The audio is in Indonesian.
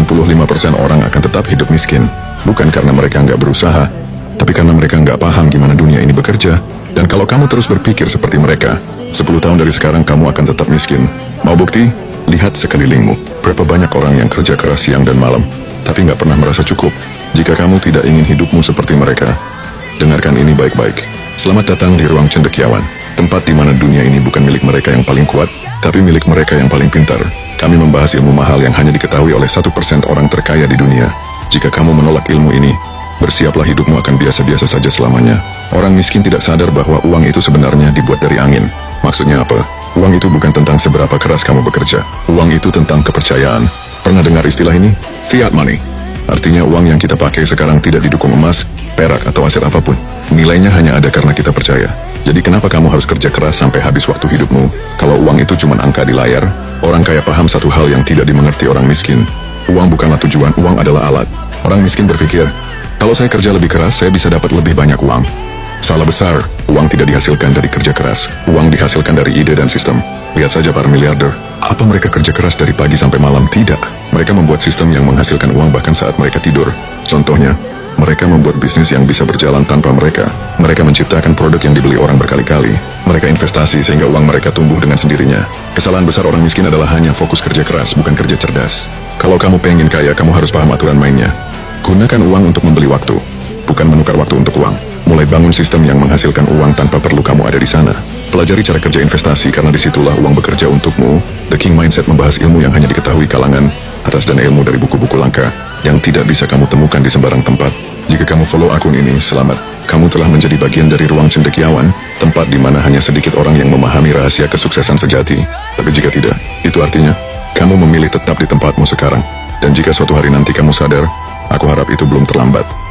95% orang akan tetap hidup miskin. Bukan karena mereka nggak berusaha, tapi karena mereka nggak paham gimana dunia ini bekerja. Dan kalau kamu terus berpikir seperti mereka, 10 tahun dari sekarang kamu akan tetap miskin. Mau bukti? Lihat sekelilingmu. Berapa banyak orang yang kerja keras siang dan malam, tapi nggak pernah merasa cukup. Jika kamu tidak ingin hidupmu seperti mereka, dengarkan ini baik-baik. Selamat datang di Ruang Cendekiawan, tempat di mana dunia ini bukan milik mereka yang paling kuat, tapi milik mereka yang paling pintar. Kami membahas ilmu mahal yang hanya diketahui oleh 1% orang terkaya di dunia. Jika kamu menolak ilmu ini, bersiaplah hidupmu akan biasa-biasa saja selamanya. Orang miskin tidak sadar bahwa uang itu sebenarnya dibuat dari angin. Maksudnya apa? Uang itu bukan tentang seberapa keras kamu bekerja. Uang itu tentang kepercayaan. Pernah dengar istilah ini? Fiat money. Artinya uang yang kita pakai sekarang tidak didukung emas, perak, atau aset apapun. Nilainya hanya ada karena kita percaya. Jadi kenapa kamu harus kerja keras sampai habis waktu hidupmu? Kalau uang itu cuma angka di layar, orang kaya paham satu hal yang tidak dimengerti orang miskin. Uang bukanlah tujuan, uang adalah alat. Orang miskin berpikir, kalau saya kerja lebih keras, saya bisa dapat lebih banyak uang. Salah besar, uang tidak dihasilkan dari kerja keras. Uang dihasilkan dari ide dan sistem. Lihat saja para miliarder. Apa mereka kerja keras dari pagi sampai malam? Tidak. Mereka membuat sistem yang menghasilkan uang bahkan saat mereka tidur. Contohnya, mereka membuat bisnis yang bisa berjalan tanpa mereka. Mereka menciptakan produk yang dibeli orang berkali-kali. Mereka investasi sehingga uang mereka tumbuh dengan sendirinya. Kesalahan besar orang miskin adalah hanya fokus kerja keras, bukan kerja cerdas. Kalau kamu pengen kaya, kamu harus paham aturan mainnya. Gunakan uang untuk membeli waktu, bukan menukar waktu untuk uang. Mulai bangun sistem yang menghasilkan uang tanpa perlu kamu ada di sana. Pelajari cara kerja investasi karena disitulah uang bekerja untukmu. The King Mindset membahas ilmu yang hanya diketahui kalangan atas dan ilmu dari buku-buku langka yang tidak bisa kamu temukan di sembarang tempat. Jika kamu follow akun ini, selamat. Kamu telah menjadi bagian dari Ruang Cendekiawan, tempat di mana hanya sedikit orang yang memahami rahasia kesuksesan sejati. Tapi jika tidak, itu artinya kamu memilih tetap di tempatmu sekarang. Dan jika suatu hari nanti kamu sadar, aku harap itu belum terlambat.